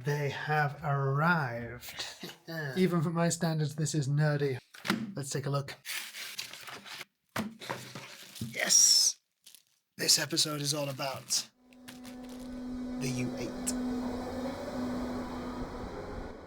They have arrived. Even for my standards, this is nerdy. Let's take a look. Yes! This episode is all about the U8.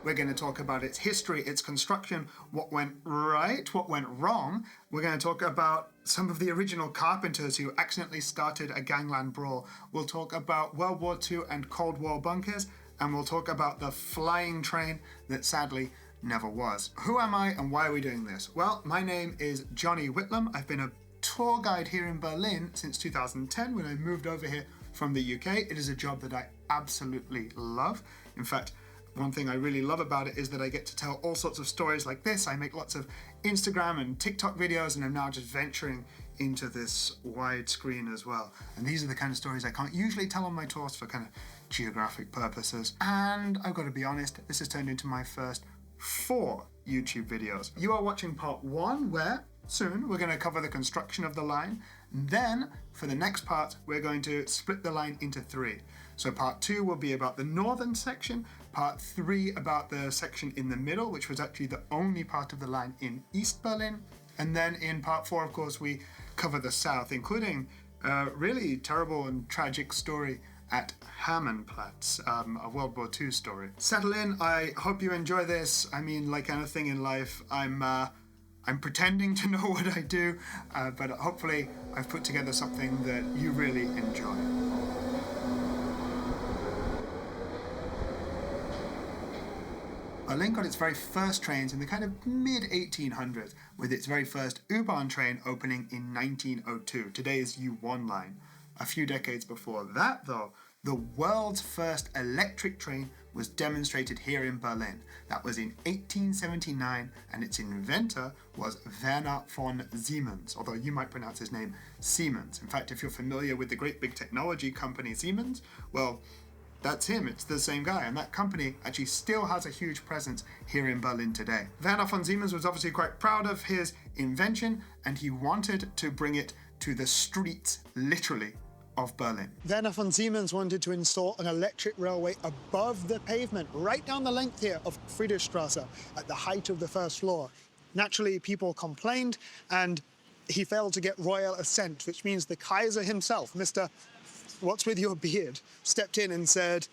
We're going to talk about its history, its construction, what went right, what went wrong. We're going to talk about some of the original carpenters who accidentally started a gangland brawl. We'll talk about World War II and Cold War bunkers, and we'll talk about the flying train that sadly never was. Who am I and why are we doing this? Well, my name is Johnny Whitlam. I've been a tour guide here in Berlin since 2010 when I moved over here from the UK. It is a job that I absolutely love. In fact, one thing I really love about it is that I get to tell all sorts of stories like this. I make lots of Instagram and TikTok videos, and I'm now just venturing into this wide screen as well. And these are the kind of stories I can't usually tell on my tours for kind of geographic purposes. And I've got to be honest, this has turned into my first 4 YouTube videos. You are watching part 1, where soon we're going to cover the construction of the line. Then, for the next part, we're going to split the line into 3. So part 2 will be about the northern section, part 3 about the section in the middle, which was actually the only part of the line in East Berlin. And then in part 4, of course, we cover the south, including a really terrible and tragic story at Orianienplatz, a World War II story. Settle in, I hope you enjoy this. I mean, like anything in life, I'm pretending to know what I do, but hopefully I've put together something that you really enjoy. Berlin got its very first trains in the kind of mid-1800s, with its very first U-Bahn train opening in 1902, today's U1 line. A few decades before that, though, the world's first electric train was demonstrated here in Berlin. That was in 1879, and its inventor was Werner von Siemens, although you might pronounce his name Siemens. In fact, if you're familiar with the great big technology company Siemens, well, that's him, it's the same guy, and that company actually still has a huge presence here in Berlin today. Werner von Siemens was obviously quite proud of his invention, and he wanted to bring it to the streets, literally, of Berlin. Werner von Siemens wanted to install an electric railway above the pavement, right down the length here of Friedrichstrasse, at the height of the first floor. Naturally, people complained, and he failed to get royal assent, which means the Kaiser himself, Mr. What's with your beard, stepped in and said,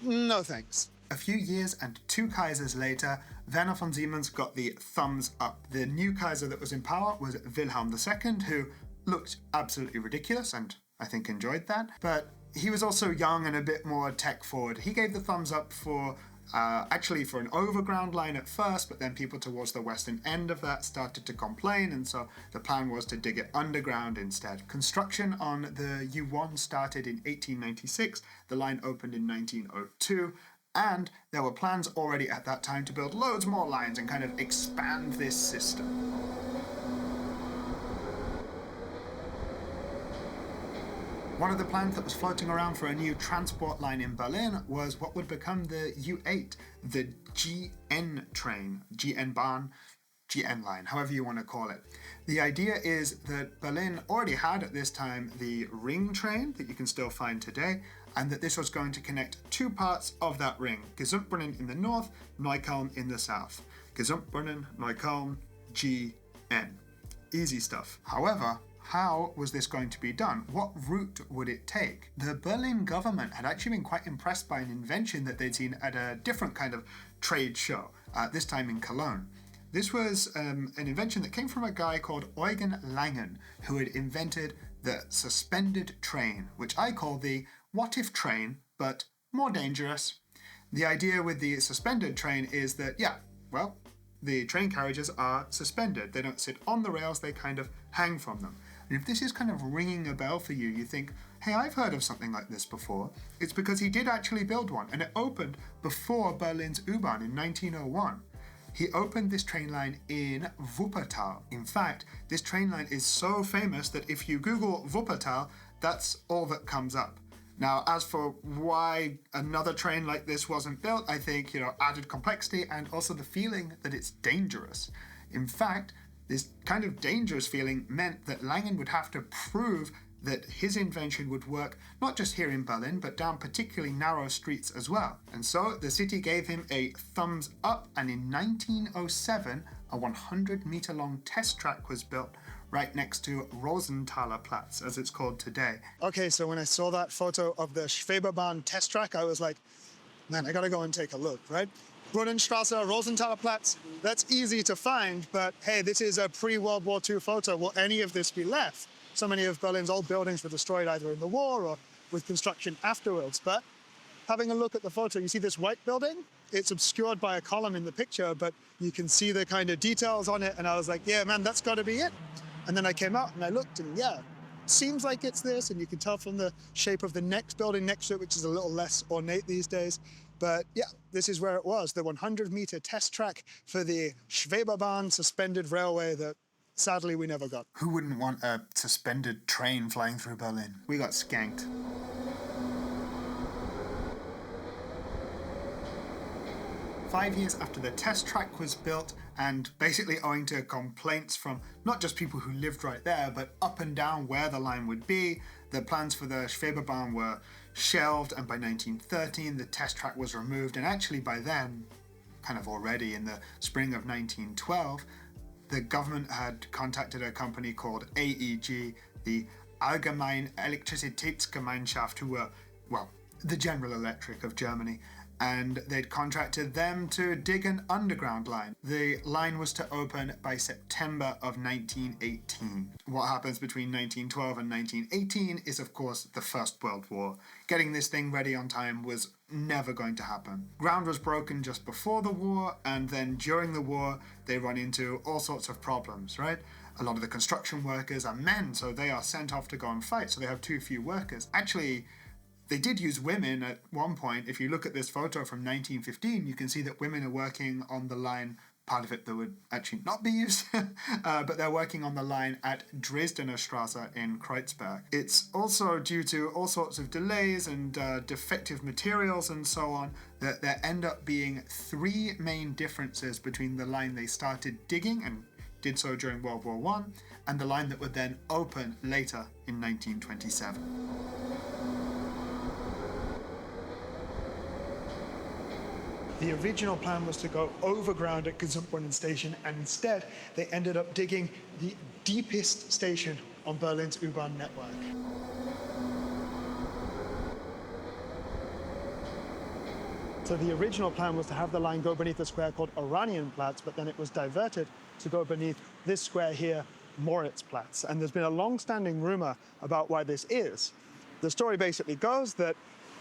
no thanks. A few years and 2 Kaisers later, Werner von Siemens got the thumbs up. The new Kaiser that was in power was Wilhelm II, who looked absolutely ridiculous and I think enjoyed that, but he was also young and a bit more tech forward. He gave the thumbs up for actually for an overground line at first, but then people towards the western end of that started to complain, and so the plan was to dig it underground instead. Construction on the U1 started in 1896, the line opened in 1902, and there were plans already at that time to build loads more lines and kind of expand this system. One of the plans that was floating around for a new transport line in Berlin was what would become the U8, the GN train, GN Bahn, GN line, however you want to call it. The idea is that Berlin already had at this time the ring train that you can still find today, and that this was going to connect 2 parts of that ring, Gesundbrunnen in the north, Neukölln in the south. Gesundbrunnen, Neukölln, GN. Easy stuff. However, how was this going to be done? What route would it take? The Berlin government had actually been quite impressed by an invention that they'd seen at a different kind of trade show, this time in Cologne. This was an invention that came from a guy called Eugen Langen, who had invented the suspended train, which I call the what-if train, but more dangerous. The idea with the suspended train is that, the train carriages are suspended. They don't sit on the rails, they kind of hang from them. And if this is kind of ringing a bell for you, you think, hey, I've heard of something like this before. It's because he did actually build one, and it opened before Berlin's U-Bahn in 1901. He opened this train line in Wuppertal. In fact, this train line is so famous that if you Google Wuppertal, that's all that comes up. Now, as for why another train like this wasn't built, I think, added complexity and also the feeling that it's dangerous. In fact, this kind of dangerous feeling meant that Langen would have to prove that his invention would work not just here in Berlin, but down particularly narrow streets as well. And so the city gave him a thumbs up, and in 1907, a 100-meter long test track was built right next to Platz, as it's called today. Okay, so when I saw that photo of the Schwebebahn test track, I was like, man, I gotta go and take a look, right? Brunnenstrasse, Platz, that's easy to find, but hey, this is a pre-World War II photo. Will any of this be left? So many of Berlin's old buildings were destroyed either in the war or with construction afterwards. But having a look at the photo, you see this white building? It's obscured by a column in the picture, but you can see the kind of details on it. And I was like, yeah, man, that's gotta be it. And then I came out and I looked and yeah, seems like it's this. And you can tell from the shape of the next building next to it, which is a little less ornate these days. But yeah, this is where it was, the 100-meter test track for the Schwebebahn suspended railway that sadly we never got. Who wouldn't want a suspended train flying through Berlin? We got skanked. Five years after the test track was built, and basically owing to complaints from not just people who lived right there, but up and down where the line would be, the plans for the Schwebebahn were shelved, and by 1913 the test track was removed, and actually by then, kind of already in the spring of 1912, the government had contacted a company called AEG, the Allgemeine Elektrizitätsgemeinschaft, who were, well, the General Electric of Germany, and they'd contracted them to dig an underground line. The line was to open by September of 1918. What happens between 1912 and 1918 is, of course, the First World War. Getting this thing ready on time was never going to happen. Ground was broken just before the war, and then during the war, they run into all sorts of problems, right? A lot of the construction workers are men, so they are sent off to go and fight, so they have too few workers. Actually, they did use women at one point. If you look at this photo from 1915, you can see that women are working on the line, part of it that would actually not be used, but they're working on the line at Dresdener Strasse in Kreuzberg. It's also due to all sorts of delays and defective materials and so on, that there end up being three main differences between the line they started digging and did so during World War I, and the line that would then open later in 1927. The original plan was to go overground at Gesundbrunnen station, and instead they ended up digging the deepest station on Berlin's U-Bahn network. So the original plan was to have the line go beneath a square called Orianienplatz, but then it was diverted to go beneath this square here, Mauruszat. And there's been a long-standing rumor about why this is. The story basically goes that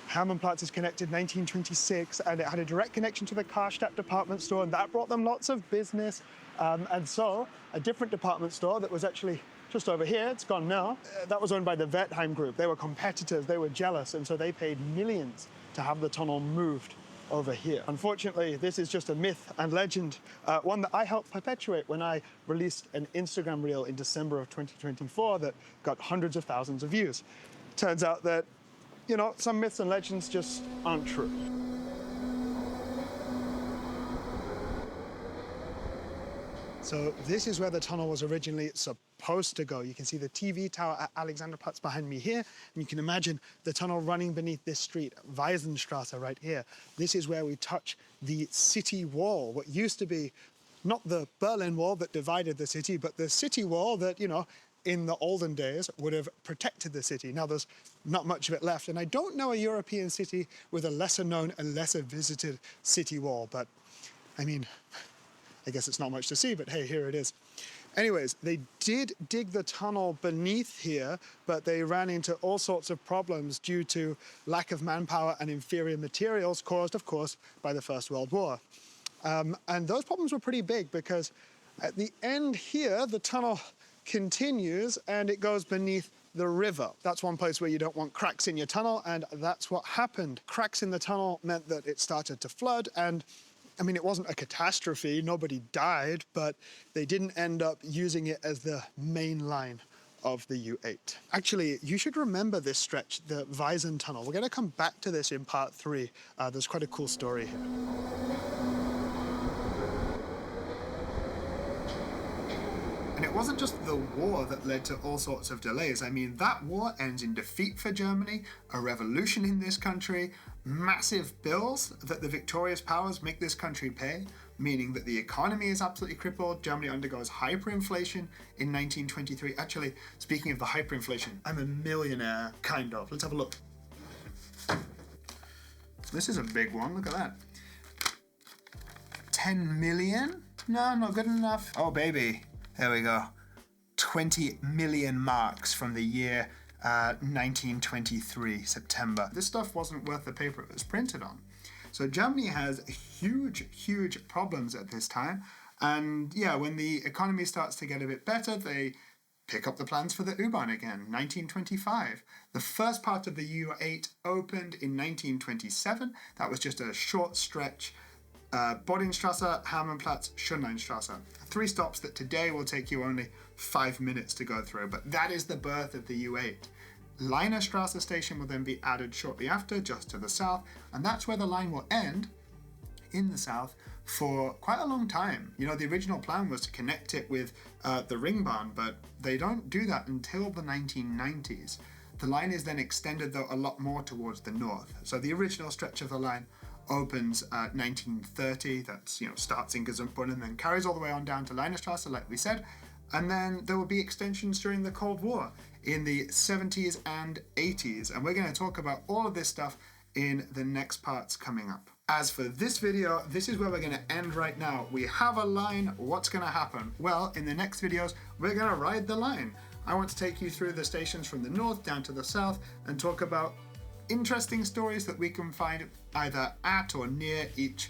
Hermannplatz is connected 1926, and it had a direct connection to the Karstadt department store, and that brought them lots of business. And so a different department store that was actually just over here, it's gone now, that was owned by the Wertheim Group. They were competitors, they were jealous, and so they paid millions to have the tunnel moved over here. Unfortunately, this is just a myth and legend, one that I helped perpetuate when I released an Instagram reel in December of 2024 that got hundreds of thousands of views. Turns out that, you know, some myths and legends just aren't true. So this is where the tunnel was originally supposed to go. You can see the TV tower at Alexanderplatz behind me here, and you can imagine the tunnel running beneath this street, Wiesenstrasse right here. This is where we touch the city wall, what used to be not the Berlin Wall that divided the city, but the city wall that, you know, in the olden days would have protected the city. Now there's not much of it left, and I don't know a European city with a lesser known and lesser visited city wall, but I mean, I guess it's not much to see, but hey, here it is. Anyways, they did dig the tunnel beneath here, but they ran into all sorts of problems due to lack of manpower and inferior materials caused, of course, by the First World War. And those problems were pretty big because at the end here, the tunnel continues and it goes beneath the river. That's one place where you don't want cracks in your tunnel, and that's what happened. Cracks in the tunnel meant that it started to flood, and I mean, it wasn't a catastrophe, nobody died, but they didn't end up using it as the main line of the U8. Actually, you should remember this stretch, the Wiesen Tunnel. We're gonna come back to this in part 3. There's quite a cool story here. And it wasn't just the war that led to all sorts of delays. I mean, that war ends in defeat for Germany, a revolution in this country, massive bills that the victorious powers make this country pay, meaning that the economy is absolutely crippled. Germany undergoes hyperinflation in 1923. Actually, speaking of the hyperinflation, I'm a millionaire, kind of. Let's have a look. This is a big one, look at that. 10 million? No, not good enough. Oh, baby. There we go. 20 million marks from the year 1923, September. This stuff wasn't worth the paper it was printed on. So Germany has huge, huge problems at this time. And yeah, when the economy starts to get a bit better, they pick up the plans for the U-Bahn again, 1925. The first part of the U8 opened in 1927. That was just a short stretch. Strasse, Hermannplatz, Schwandl. 3 stops that today will take you only 5 minutes to go through, but that is the birth of the U8. Strasse station will then be added shortly after, just to the south, and that's where the line will end, in the south, for quite a long time. You know, the original plan was to connect it with the Ringbahn, but they don't do that until the 1990s. The line is then extended, though, a lot more towards the north. So the original stretch of the line opens 1930, that's, starts in Gesundbrunnen, then carries all the way on down to Strasse, like we said, and then there will be extensions during the Cold War in the 70s and 80s, and we're going to talk about all of this stuff in the next parts coming up. As for this video, this is where we're going to end right now. We have a line, what's going to happen? Well, in the next videos, we're going to ride the line. I want to take you through the stations from the north down to the south and talk about interesting stories that we can find either at or near each,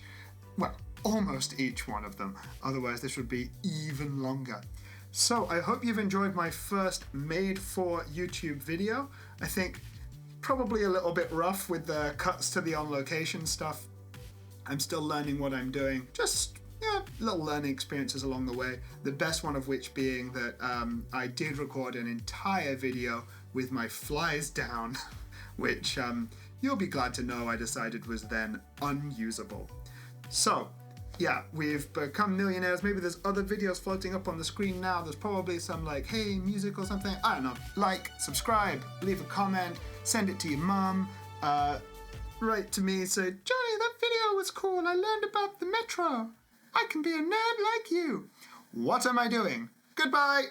well, almost each one of them. Otherwise, this would be even longer. So I hope you've enjoyed my first made for YouTube video. I think probably a little bit rough with the cuts to the on location stuff. I'm still learning what I'm doing. Just little learning experiences along the way. The best one of which being that I did record an entire video with my flies down, which you'll be glad to know I decided was then unusable. So yeah, we've become millionaires. Maybe there's other videos floating up on the screen now. There's probably some like, hey, music or something. I don't know. Like, subscribe, leave a comment, send it to your mum, write to me, say, Johnny, that video was cool. I learned about the metro. I can be a nerd like you. What am I doing? Goodbye.